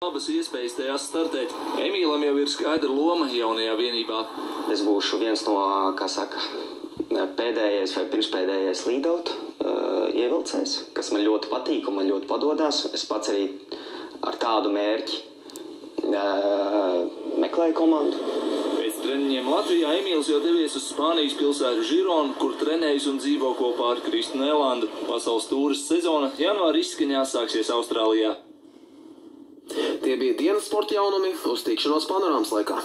Labas iespējas tajās startēt. Emīlam jau ir skaidra loma jaunajā vienībā. Es būšu viens no, pēdējais vai pirmspēdējais līdaut ievilcējs, kas man ļoti patīk un man ļoti padodās. Es pats arī ar tādu mērķi meklēju komandu. Pēc treniņiem Latvijā Emīls jau devies uz Spānijas pilsētu Žironu, kur trenējas un dzīvo kopā ar Kristinu Elandu. Pasaules tūres sezona janvāra izskaņā sāksies Austrālijā. Tie bija dienas sporta jaunumi uz tikšanos panorāmas laikā.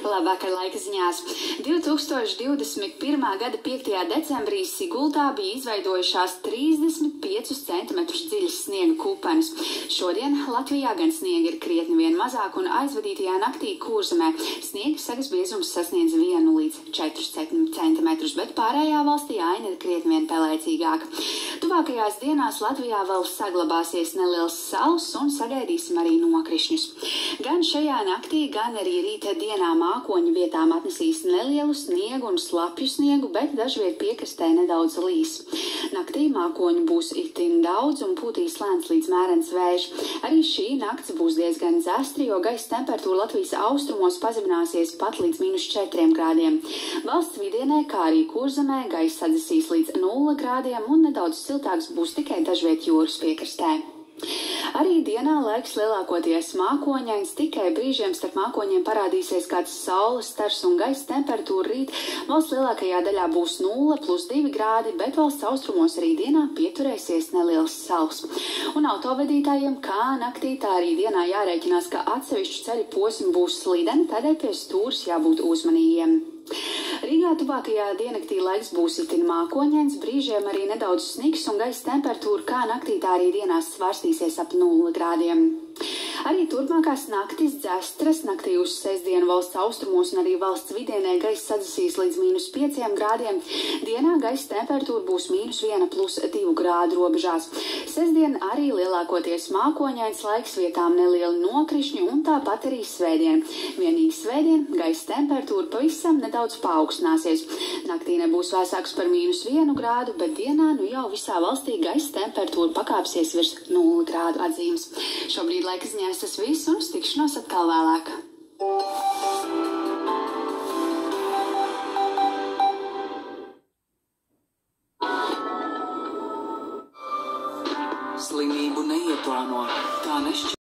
Labvakar laika ziņās. 2021. gada 5. decembrī Sigultā bija izveidojušās 35 cm dziļas sniega kupenes. Šodien Latvijā gan sniega ir krietni vien mazāk un aizvadītajā naktī Kurzemē sniega sagas biezums sasniedz 1 līdz 4 cm, bet pārējā valstī aina ir krietni vien pelēcīgāka. Tuvākajās dienās Latvijā vēl saglabāsies neliels sauss un sagaidīsim arī nokrišņus. Gan šajā naktī, gan arī rīta dienā mākoņu vietām atnesīs nelielu sniegu un slapju sniegu, bet dažviet piekrastē nedaudz līs. Naktī mākoņu būs itin daudz un pūtīs lēns līdz mērens vējš. Arī šī nakts būs diezgan zastri, jo gaisa temperatūra Latvijas austrumos pazemināsies pat līdz -4 grādiem. Valsts vidienē, kā arī Kurzemē, gaisa sadzisīs līdz 0 grādiem un nedaudz siltāks būs tikai dažviet jūras piekrastē. Arī dienā laiks lielākoties mākoņains, tikai brīžiem starp mākoņiem parādīsies kāds saules stars un gaisa temperatūra rīt. Valsts lielākajā daļā būs 0+2 grādi, bet valsts austrumos arī dienā pieturēsies neliels sauss. Un autovadītājiem kā naktī, tā arī dienā jārēķinās, ka atsevišķu ceļu posmi būs slideni, tādēļ pie stūres jābūt uzmanīgiem. Rīgā tuvākajā diennaktī laiks būs itin mākoņains, brīžiem arī nedaudz sniks un gaisa temperatūra kā naktī, tā arī dienās svārstīsies ap 0 grādiem. Arī turpmākās naktis dzestras, naktī uz sestdienu valsts austrumos un arī valsts vidienē gaisa sadzisīs līdz -5 grādiem. Dienā gaisa temperatūra būs -1+2 grādu robežās. Sestdien arī lielākoties mākoņains laiks, vietām nelieli nokrišņi un tāpat arī svētdien. Vienīgi svētdien gaisa temperatūra pavisam nedaudz paaugstināsies. Naktī nebūs vēsāks par -1 grādu, bet dienā nu jau visā valstī gaisa temperatūra pakāpsies virs 0 grādu atzīmes. Šobrīd laika ziņās tas viss un uz tikšanos atkal vēlāk. Slimību neieplāno, tā nešķiet.